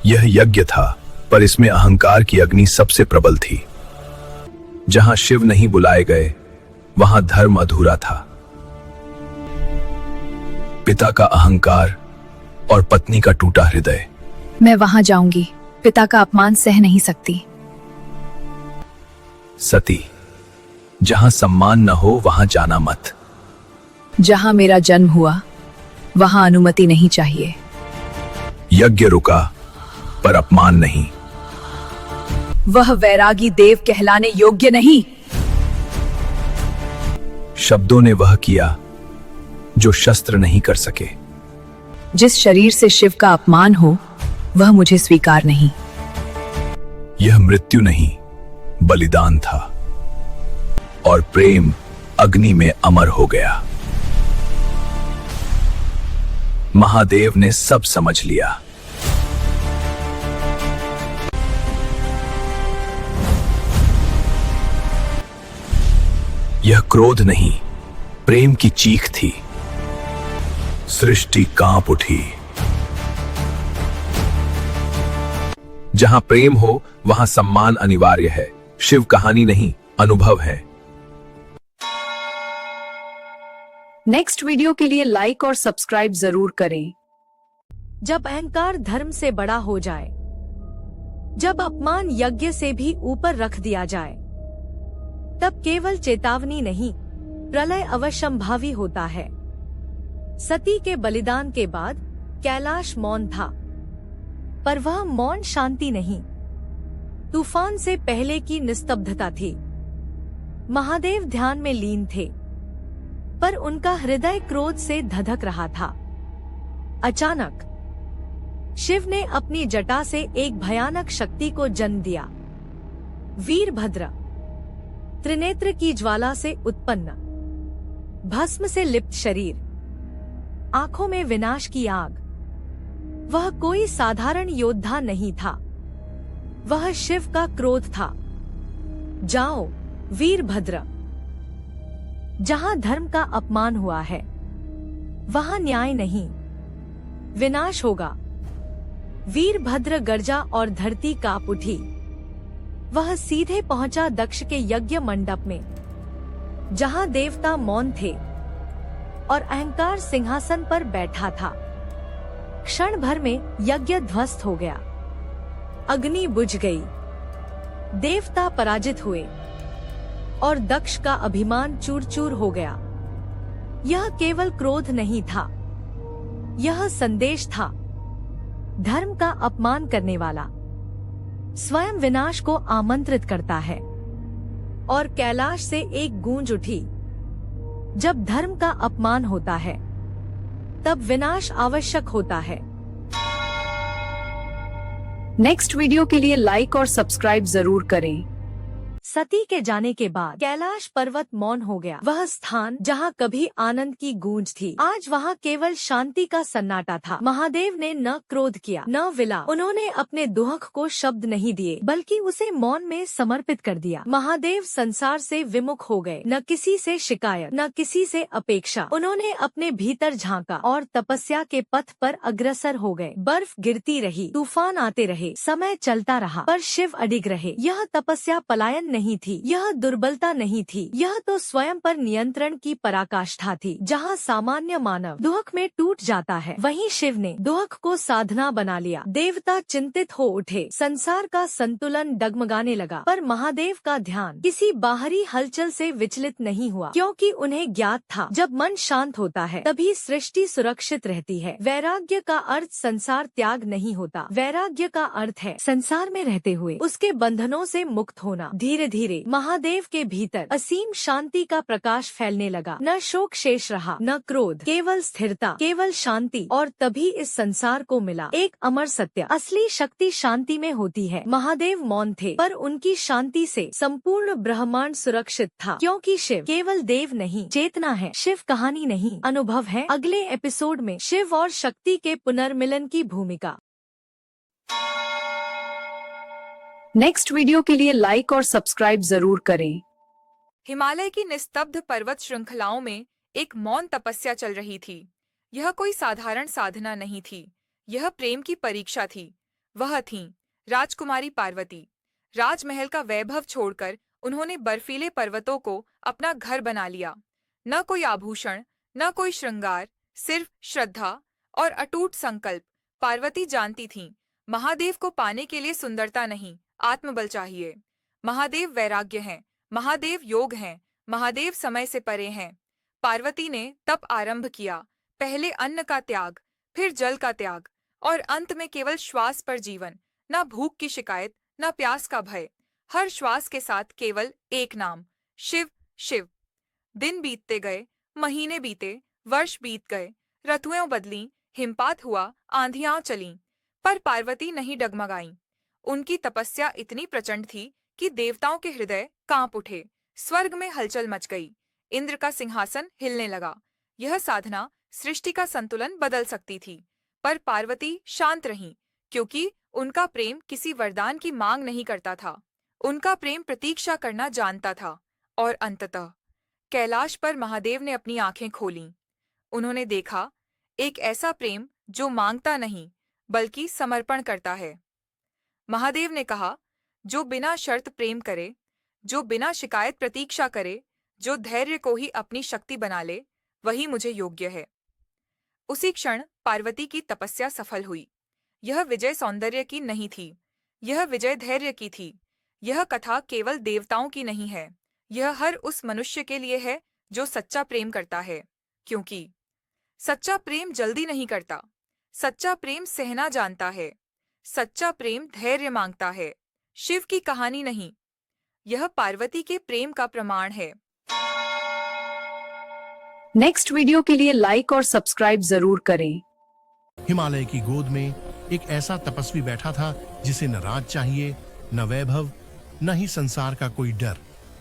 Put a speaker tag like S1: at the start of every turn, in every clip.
S1: यह यज्ञ था, पर इसमें अहंकार की अग्नि सबसे प्रबल थी। जहां शिव नहीं बुलाए गए, वहां धर्म अधूरा था। पिता का अहंकार और पत्नी का टूटा हृदय।
S2: मैं वहां जाऊंगी, पिता का अपमान सह नहीं सकती।
S1: सती, जहां सम्मान न हो वहां जाना मत।
S2: जहां मेरा जन्म हुआ, वहां अनुमति नहीं चाहिए।
S1: यज्ञ रुका, पर अपमान नहीं।
S2: वह वैरागी देव कहलाने योग्य नहीं।
S1: शब्दों ने वह किया जो शस्त्र नहीं कर सके।
S2: जिस शरीर से शिव का अपमान हो, वह मुझे स्वीकार नहीं।
S1: यह मृत्यु नहीं, बलिदान था, और प्रेम अग्नि में अमर हो गया। महादेव ने सब समझ लिया। यह क्रोध नहीं, प्रेम की चीख थी। सृष्टि कांप उठी। जहां प्रेम हो, वहां सम्मान अनिवार्य है। शिव कहानी नहीं, अनुभव है।
S2: नेक्स्ट वीडियो के लिए लाइक और सब्सक्राइब जरूर करें।
S3: जब अहंकार धर्म से बड़ा हो जाए, जब अपमान यज्ञ से भी ऊपर रख दिया जाए, तब केवल चेतावनी नहीं, प्रलय अवश्यंभावी होता है। सती के बलिदान के बाद कैलाश मौन था, पर वह मौन शांति नहीं, तूफान से पहले की निस्तब्धता थी। महादेव ध्यान में लीन थे, पर उनका हृदय क्रोध से धधक रहा था। अचानक शिव ने अपनी जटा से एक भयानक शक्ति को जन्म दिया। वीरभद्र, त्रिनेत्र की ज्वाला से उत्पन्न, भस्म से लिप्त शरीर, आंखों में विनाश की आग। वह कोई साधारण योद्धा नहीं था, वह शिव का क्रोध था। जाओ वीरभद्र, जहां धर्म का अपमान हुआ है, वहां न्याय नहीं, विनाश होगा। वीरभद्र गरजा और धरती कांप उठी। वह सीधे पहुंचा दक्ष के यज्ञ मंडप में, जहां देवता मौन थे और अहंकार सिंहासन पर बैठा था। क्षण भर में यज्ञ ध्वस्त हो गया, अग्नि बुझ गई, देवता पराजित हुए और दक्ष का अभिमान चूर चूर हो गया। यह केवल क्रोध नहीं था, यह संदेश था। धर्म का अपमान करने वाला स्वयं विनाश को आमंत्रित करता है। और कैलाश से एक गूंज उठी, जब धर्म का अपमान होता है, तब विनाश आवश्यक होता है।
S2: नेक्स्ट वीडियो के लिए लाइक और सब्सक्राइब जरूर करें।
S3: सती के जाने के बाद कैलाश पर्वत मौन हो गया। वह स्थान जहां कभी आनंद की गूंज थी, आज वहां केवल शांति का सन्नाटा था। महादेव ने न क्रोध किया, न विला। उन्होंने अपने दुहक को शब्द नहीं दिए, बल्कि उसे मौन में समर्पित कर दिया। महादेव संसार से विमुख हो गए, न किसी से शिकायत, न किसी से अपेक्षा। उन्होंने अपने भीतर झांका और तपस्या के पथ पर अग्रसर हो गए। बर्फ गिरती रही, तूफान आते रहे, समय चलता रहा, पर शिव अडिग रहे। यह तपस्या पलायन नहीं थी, यह दुर्बलता नहीं थी, यह तो स्वयं पर नियंत्रण की पराकाष्ठा थी। जहाँ सामान्य मानव दुहक में टूट जाता है, वहीं शिव ने दुहक को साधना बना लिया। देवता चिंतित हो उठे, संसार का संतुलन डगमगाने लगा, पर महादेव का ध्यान किसी बाहरी हलचल से विचलित नहीं हुआ, क्योंकि उन्हें ज्ञात था, जब मन शांत होता है तभी सृष्टि सुरक्षित रहती है। वैराग्य का अर्थ संसार त्याग नहीं होता, वैराग्य का अर्थ है संसार में रहते हुए उसके बंधनों से मुक्त होना। धीरे धीरे महादेव के भीतर असीम शांति का प्रकाश फैलने लगा। न शोक शेष रहा, न क्रोध, केवल स्थिरता, केवल शांति। और तभी इस संसार को मिला एक अमर सत्य, असली शक्ति शांति में होती है। महादेव मौन थे, पर उनकी शांति से संपूर्ण ब्रह्मांड सुरक्षित था, क्योंकि शिव केवल देव नहीं, चेतना है। शिव कहानी नहीं, अनुभव है। अगले एपिसोड में शिव और शक्ति के पुनर्मिलन की भूमिका।
S2: नेक्स्ट वीडियो के लिए लाइक और सब्सक्राइब जरूर करें।
S4: हिमालय की निस्तब्ध पर्वत श्रृंखलाओं में एक मौन तपस्या चल रही थी। यह कोई साधारण साधना नहीं थी, यह प्रेम की परीक्षा थी। वह थीं राजकुमारी पार्वती। राजमहल का वैभव छोड़कर उन्होंने बर्फीले पर्वतों को अपना घर बना लिया। न कोई आभूषण, न कोई श्रृंगार, सिर्फ श्रद्धा और अटूट संकल्प। पार्वती जानती थीं, महादेव को पाने के लिए सुंदरता नहीं, आत्मबल चाहिए। महादेव वैराग्य हैं, महादेव योग हैं, महादेव समय से परे हैं। पार्वती ने तप आरंभ किया, पहले अन्न का त्याग, फिर जल का त्याग और अंत में केवल श्वास पर जीवन। न भूख की शिकायत, न प्यास का भय। हर श्वास के साथ केवल एक नाम, शिव शिव। दिन बीतते गए, महीने बीते, वर्ष बीत गए, ऋतुएं बदलीं, हिमपात हुआ, आंधियां चलीं, पर पार्वती नहीं डगमगाईं। उनकी तपस्या इतनी प्रचंड थी कि देवताओं के हृदय कांप उठे। स्वर्ग में हलचल मच गई, इंद्र का सिंहासन हिलने लगा। यह साधना सृष्टि का संतुलन बदल सकती थी, पर पार्वती शांत रहीं, क्योंकि उनका प्रेम किसी वरदान की मांग नहीं करता था। उनका प्रेम प्रतीक्षा करना जानता था। और अंततः कैलाश पर महादेव ने अपनी आंखें खोलीं। उन्होंने देखा एक ऐसा प्रेम जो मांगता नहीं बल्कि समर्पण करता है। महादेव ने कहा, जो बिना शर्त प्रेम करे, जो बिना शिकायत प्रतीक्षा करे, जो धैर्य को ही अपनी शक्ति बना ले, वही मुझे योग्य है। उसी क्षण पार्वती की तपस्या सफल हुई। यह विजय सौंदर्य की नहीं थी, यह विजय धैर्य की थी। यह कथा केवल देवताओं की नहीं है, यह हर उस मनुष्य के लिए है जो सच्चा प्रेम करता है। क्योंकि सच्चा प्रेम जल्दी नहीं करता, सच्चा प्रेम सहना जानता है, सच्चा प्रेम धैर्य मांगता है। शिव की कहानी नहीं, यह पार्वती के प्रेम का प्रमाण है।
S2: नेक्स्ट वीडियो के लिए लाइक और सब्सक्राइब जरूर करें।
S5: हिमालय की गोद में एक ऐसा तपस्वी बैठा था जिसे न राज चाहिए, न वैभव, न ही संसार का कोई डर।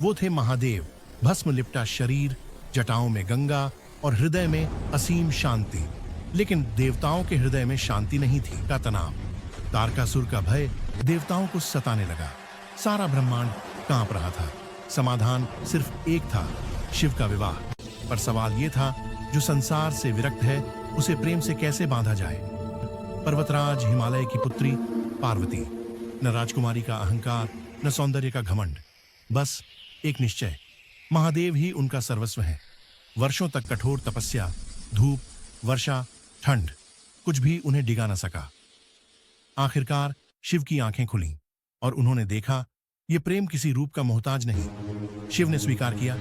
S5: वो थे महादेव। भस्म लिपटा शरीर, जटाओं में गंगा और हृदय में असीम शांति। लेकिन देवताओं के हृदय में शांति नहीं थी, का तनाव। तारकासुर का भय देवताओं को सताने लगा। सारा ब्रह्मांड कांप रहा था। समाधान सिर्फ एक था, शिव का विवाह। पर सवाल ये था, जो संसार से विरक्त है उसे प्रेम से कैसे बांधा जाए। पर्वतराज हिमालय की पुत्री पार्वती, न राजकुमारी का अहंकार, न सौंदर्य का घमंड, बस एक निश्चय, महादेव ही उनका सर्वस्व है। वर्षों तक कठोर तपस्या, धूप, वर्षा, ठंड, कुछ भी उन्हें डिगा न सका। आखिरकार शिव की आंखें खुलीं और उन्होंने देखा, ये प्रेम किसी रूप का मोहताज नहीं। शिव ने स्वीकार किया।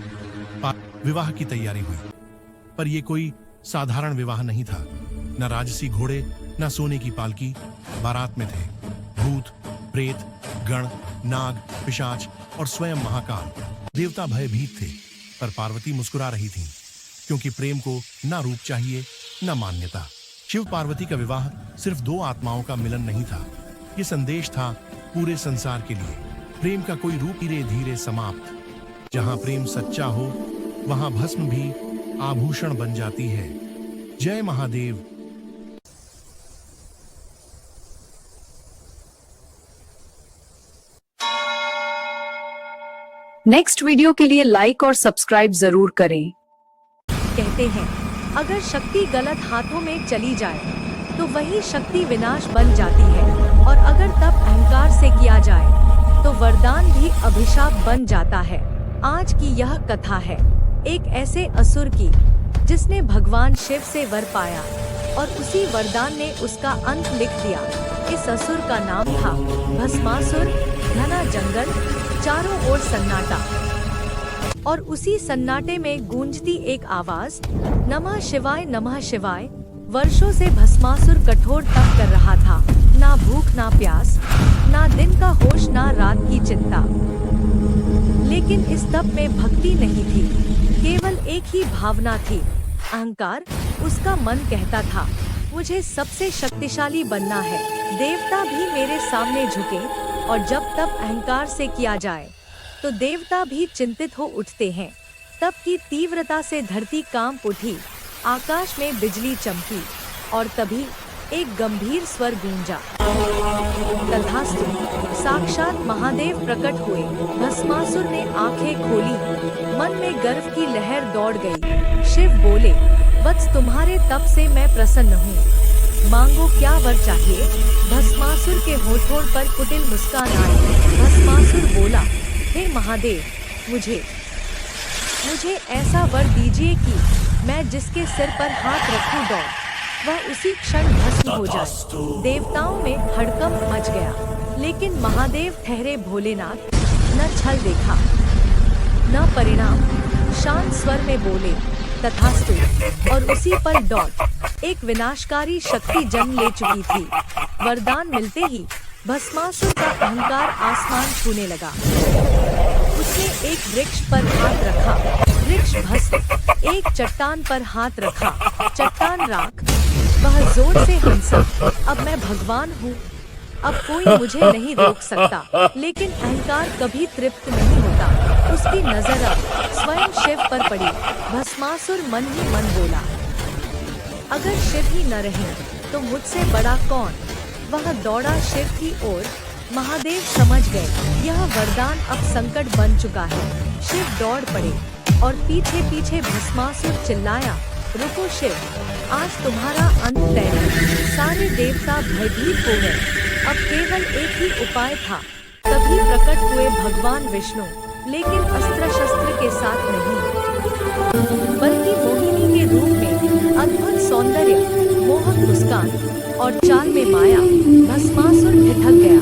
S5: विवाह की तैयारी हुई, पर यह कोई साधारण विवाह नहीं था। न राजसी घोड़े, न सोने की पालकी। बारात में थे भूत, प्रेत, गण, नाग, पिशाच और स्वयं महाकाल। देवता भयभीत थे, पर पार्वती मुस्कुरा रही थीं, क्योंकि प्रेम को न रूप चाहिए, न मान्यता। शिव पार्वती का विवाह सिर्फ दो आत्माओं का मिलन नहीं था, ये संदेश था पूरे संसार के लिए। प्रेम का कोई रूप धीरे धीरे समाप्त। जहां प्रेम सच्चा हो, वहां भस्म भी आभूषण बन जाती है। जय महादेव।
S2: नेक्स्ट वीडियो के लिए लाइक और सब्सक्राइब जरूर करें।
S3: कहते हैं, अगर शक्ति गलत हाथों में चली जाए तो वही शक्ति विनाश बन जाती है, और अगर तप अहंकार से किया जाए तो वरदान भी अभिशाप बन जाता है। आज की यह कथा है एक ऐसे असुर की जिसने भगवान शिव से वर पाया और उसी वरदान ने उसका अंत लिख दिया। इस असुर का नाम था भस्मासुर। घना जंगल, चारों ओर सन्नाटा, और उसी सन्नाटे में गूंजती एक आवाज, नमः शिवाय नमः शिवाय। वर्षों से भस्मासुर कठोर तप कर रहा था, ना भूख ना प्यास, ना दिन का होश ना रात की चिंता। लेकिन इस तप में भक्ति नहीं थी, केवल एक ही भावना थी, अहंकार। उसका मन कहता था, मुझे सबसे शक्तिशाली बनना है, देवता भी मेरे सामने झुके। और जब तप अहंकार से किया जाए तो देवता भी चिंतित हो उठते हैं। तप की तीव्रता से धरती कांप उठी, आकाश में बिजली चमकी, और तभी एक गंभीर स्वर गूंजा, तथास्तु। साक्षात महादेव प्रकट हुए। भस्मासुर ने आंखें खोली, मन में गर्व की लहर दौड़ गई। शिव बोले, वत्स, तुम्हारे तप से मैं प्रसन्न हूँ, मांगो क्या वर चाहिए। भस्मासुर के होठों पर कुटिल मुस्कान आई। भस्मासुर बोला, हे महादेव, मुझे ऐसा वर दीजिए कि मैं जिसके सिर पर हाथ रखूं दौड़ वह उसी क्षण भस्म हो जाए। देवताओं में हड़कंप मच गया, लेकिन महादेव ठहरे भोलेनाथ। न छल देखा न परिणाम, शांत स्वर में बोले, तथास्तु। और उसी पल दौड़ एक विनाशकारी शक्ति जन्म ले चुकी थी। वरदान मिलते ही भस्मासुर का अहंकार आसमान छूने लगा। उसने एक वृक्ष पर हाथ रखा, वृक्ष भस्म। एक चट्टान पर हाथ रखा, चट्टान राख। वह जोर से हंसा, अब मैं भगवान हूँ, अब कोई मुझे नहीं रोक सकता। लेकिन अहंकार कभी तृप्त नहीं होता। उसकी नजर अब स्वयं शिव पर पड़ी। भस्मासुर मन ही मन बोला, अगर शिव ही न रहे तो मुझसे बड़ा कौन। वह दौड़ा शिव की ओर। महादेव समझ गए, यह वरदान अब संकट बन चुका है। शिव दौड़ पड़े और पीछे पीछे भस्मासुर चिल्लाया, रुको शिव, आज तुम्हारा अंत तय है। सारे देवता भयभीत हो गए। अब केवल एक ही उपाय था। तभी प्रकट हुए भगवान विष्णु, लेकिन अस्त्र शस्त्र के साथ नहीं, बल्कि मोहिनी के रूप में। अद्भुत सौंदर्य, मोहक मुस्कान और चाल में माया। भस्मासुर ठिठक गया।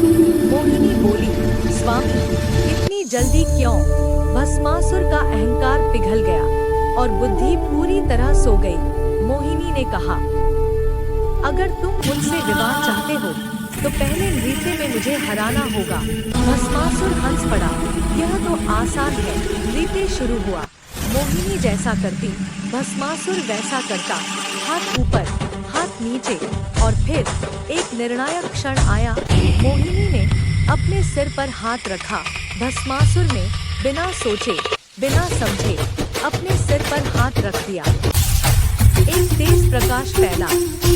S3: मोहिनी बोली, स्वामी, इतनी जल्दी क्यों। भस्मासुर का अहंकार पिघल गया और बुद्धि पूरी तरह सो गई। मोहिनी ने कहा, अगर तुम मुझसे विवाह चाहते हो तो पहले नृत्य में मुझे हराना होगा। भस्मासुर हंस पड़ा, यह तो आसान है। नृत्य शुरू हुआ। मोहिनी जैसा करती, भस्मासुर वैसा करता। हाथ ऊपर, हाथ नीचे, और फिर एक निर्णायक क्षण आया। मोहिनी ने अपने सिर पर हाथ रखा। भस्मासुर ने बिना सोचे, बिना समझे अपने सिर पर हाथ रख दिया। एक तेज प्रकाश फैला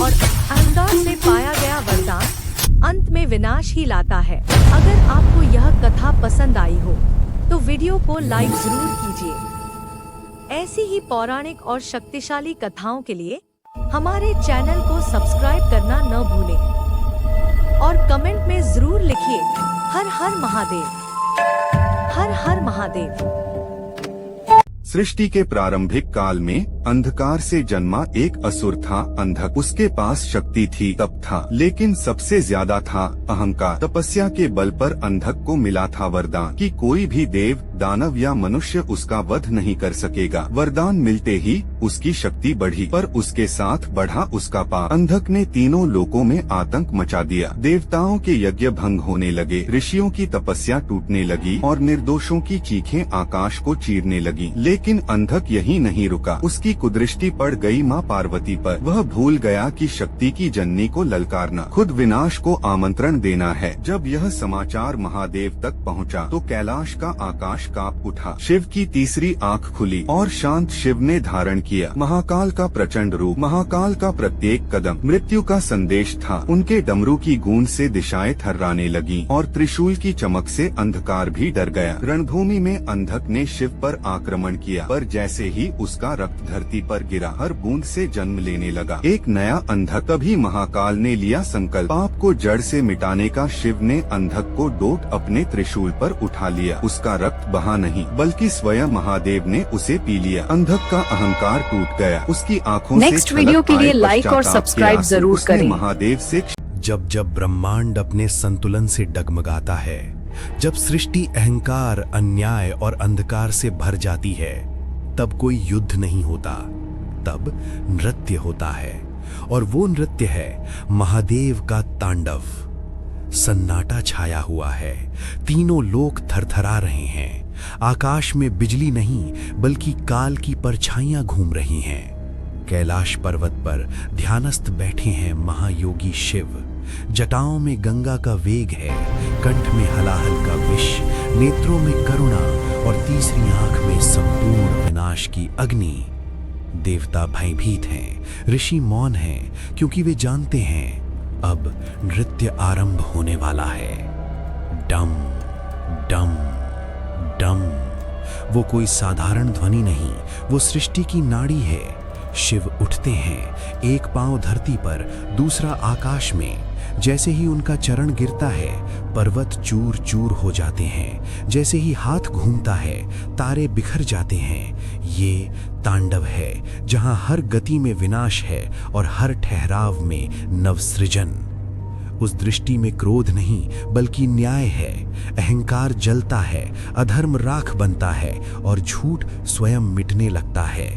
S3: और अहंकार से पाया गया वरदान अंत में विनाश ही लाता है। अगर आपको यह कथा पसंद आई हो तो वीडियो को लाइक जरूर कीजिए। ऐसी ही पौराणिक और शक्तिशाली कथाओं के लिए हमारे चैनल को सब्सक्राइब करना न भूलें और कमेंट में जरूर लिखिए, हर हर महादेव, हर हर महादेव।
S6: सृष्टि के प्रारंभिक काल में अंधकार से जन्मा एक असुर था, अंधक। उसके पास शक्ति थी, तप था, लेकिन सबसे ज्यादा था अहंकार। तपस्या के बल पर अंधक को मिला था वरदान कि कोई भी देव, दानव या मनुष्य उसका वध नहीं कर सकेगा। वरदान मिलते ही उसकी शक्ति बढ़ी, पर उसके साथ बढ़ा उसका पाप। अंधक ने तीनों लोकों में आतंक मचा दिया। देवताओं के यज्ञ भंग होने लगे, ऋषियों की तपस्या टूटने लगी और निर्दोषों की चीखें आकाश को चीरने लगी। लेकिन अंधक यही नहीं रुका। उसकी कुदृष्टि पड़ गई माँ पार्वती पर। वह भूल गया कि शक्ति की जननी को ललकारना खुद विनाश को आमंत्रण देना है। जब यह समाचार महादेव तक पहुँचा तो कैलाश का आकाश कांप उठा। शिव की तीसरी आँख खुली और शांत शिव ने धारण किया महाकाल का प्रचंड रूप। महाकाल का प्रत्येक कदम मृत्यु का संदेश था। उनके डमरू की गूंज से दिशाएं थर्राने लगी और त्रिशूल की चमक से अंधकार भी डर गया। रणभूमि में अंधक ने शिव पर आक्रमण किया, पर जैसे ही उसका रक्त धरती पर गिरा, हर बूंद से जन्म लेने लगा एक नया अंधक। तभी महाकाल ने लिया संकल्प, पाप को जड़ से मिटाने का। शिव ने अंधक को डोट अपने त्रिशूल पर उठा लिया। उसका रक्त बहा नहीं, बल्कि स्वयं महादेव ने उसे पी लिया। अंधक का अहंकार टूट गया। उसकी आंखों से
S2: नेक्स्ट वीडियो के लिए लाइक और सब्सक्राइब जरूर करें।
S6: महादेव से
S7: जब ब्रह्मांड अपने संतुलन से डगमगाता है, जब सृष्टि अहंकार, अन्याय और अंधकार से भर जाती है, तब कोई युद्ध नहीं होता, तब नृत्य होता है। और वो नृत्य है महादेव का तांडव। सन्नाटा छाया हुआ है, तीनों लोक थरथरा रहे हैं। आकाश में बिजली नहीं, बल्कि काल की परछाइयां घूम रही हैं। कैलाश पर्वत पर ध्यानस्थ बैठे हैं महायोगी शिव। जटाओं में गंगा का वेग है, कंठ में हलाहल का विष, नेत्रों में करुणा और तीसरी आंख में संपूर्ण विनाश की अग्नि। देवता भयभीत हैं, ऋषि मौन हैं, क्योंकि वे जानते हैं अब नृत्य आरंभ होने वाला है। डम डम डम। वो कोई साधारण ध्वनि नहीं, वो सृष्टि की नाड़ी है। शिव उठते हैं, एक पांव धरती पर, दूसरा आकाश में। जैसे ही उनका चरण गिरता है पर्वत चूर चूर हो जाते हैं, जैसे ही हाथ घूमता है तारे बिखर जाते हैं। ये तांडव है जहां हर गति में विनाश है और हर ठहराव में नवसृजन। उस दृष्टि में क्रोध नहीं बल्कि न्याय है। अहंकार जलता है, अधर्म राख बनता है और झूठ स्वयं मिटने लगता है।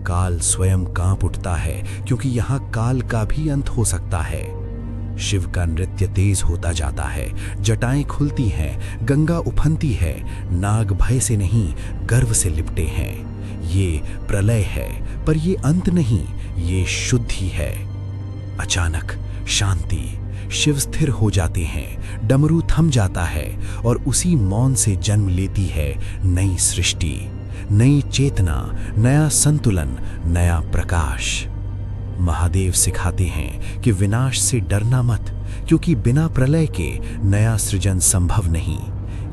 S7: काल स्वयं कांप उठता है क्योंकि यहाँ काल का भी अंत हो सकता है। शिव का नृत्य तेज होता जाता है, जटाएं खुलती हैं, गंगा उफनती है। नाग भय से नहीं गर्व से लिपटे हैं। ये प्रलय है पर ये अंत नहीं, ये शुद्धि है। अचानक शांति, शिव स्थिर हो जाते हैं, डमरू थम जाता है और उसी मौन से जन्म लेती है नई सृष्टि, नई चेतना, नया संतुलन, नया प्रकाश। महादेव सिखाते हैं कि विनाश से डरना मत, क्योंकि बिना प्रलय के नया सृजन संभव नहीं।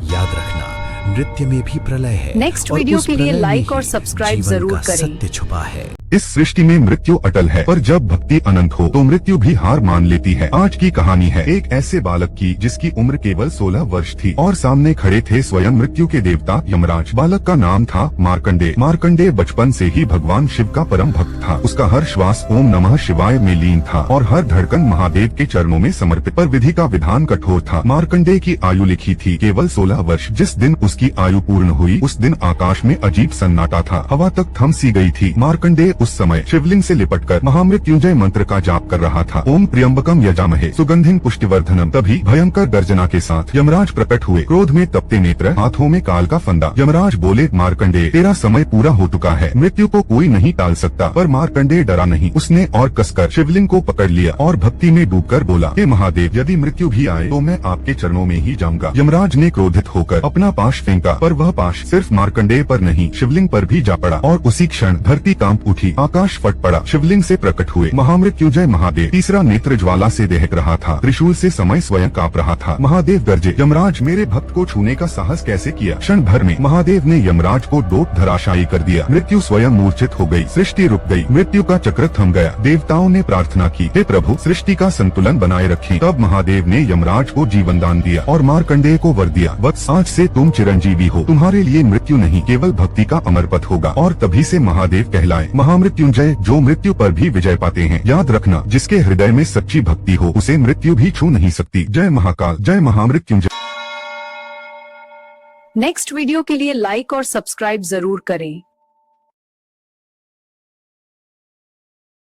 S7: याद रखना, नृत्य में भी प्रलय है।
S2: नेक्स्ट
S7: और
S2: वीडियो
S7: उस
S2: के लिए
S7: प्रलय में
S2: लाइक और
S7: ही
S2: सब्सक्राइब
S7: जीवन
S2: जरूर
S7: का
S2: करें।
S7: सत्य छुपा है।
S6: इस सृष्टि में मृत्यु अटल है, पर जब भक्ति अनंत हो तो मृत्यु भी हार मान लेती है। आज की कहानी है एक ऐसे बालक की जिसकी उम्र केवल 16 वर्ष थी और सामने खड़े थे स्वयं मृत्यु के देवता यमराज। बालक का नाम था मार्कंडेय। मार्कंडेय बचपन से ही भगवान शिव का परम भक्त था। उसका हर श्वास ओम नमः शिवाय में लीन था और हर धड़कन महादेव के चरणों में समर्पित। पर विधि का विधान कठोर था। मार्कंडेय की आयु लिखी थी केवल 16 वर्ष। जिस दिन उसकी आयु पूर्ण हुई उस दिन आकाश में अजीब सन्नाटा था, हवा तक थम सी गई थी। मार्कंडेय उस समय शिवलिंग से लिपटकर महामृत्युंजय मंत्र का जाप कर रहा था। ओम त्र्यंबकम यजामहे सुगंधिं पुष्टिवर्धनम। तभी भयंकर गर्जना के साथ यमराज प्रकट हुए, क्रोध में तपते नेत्र, हाथों में काल का फंदा। यमराज बोले, मार्कंडेय तेरा समय पूरा हो चुका है, मृत्यु को कोई नहीं टाल सकता। पर मार्कंडेय डरा नहीं, उसने और कसकर शिवलिंग को पकड़ लिया और भक्ति में डूबकर बोला, हे महादेव, यदि मृत्यु भी आए तो मैं आपके चरणों में ही जाऊंगा। यमराज ने क्रोधित होकर अपना पाश फेंका, पर वह पाश सिर्फ मार्कंडेय पर नहीं शिवलिंग पर भी जा पड़ा और उसी क्षण धरती कांप उठी, आकाश फट पड़ा। शिवलिंग से प्रकट हुए महामृत्युंजय महादेव। तीसरा नेत्र ज्वाला से दहक रहा था, त्रिशूल से समय स्वयं कांप रहा था। महादेव गरजे, यमराज मेरे भक्त को छूने का साहस कैसे किया। क्षण भर में महादेव ने यमराज को डोट धराशायी कर दिया। मृत्यु स्वयं मूर्छित हो गई, सृष्टि रुक गई, मृत्यु का चक्र थम गया। देवताओं ने प्रार्थना की, हे प्रभु सृष्टि का संतुलन बनाए रखें। तब महादेव ने यमराज को जीवन दान दिया और मार्कंडेय को वर दिया, वत्स आज से तुम चिरंजीवी हो, तुम्हारे लिए मृत्यु नहीं केवल भक्ति का अमर पथ होगा। और तभी से महादेव कहलाए महामृत्युंजय, जो मृत्यु पर भी विजय पाते हैं। याद रखना, जिसके हृदय में सच्ची भक्ति हो उसे मृत्यु भी छू नहीं सकती। जय महाकाल, जय महामृत्युंजय।
S2: नेक्स्ट वीडियो के लिए लाइक और सब्सक्राइब जरूर करें।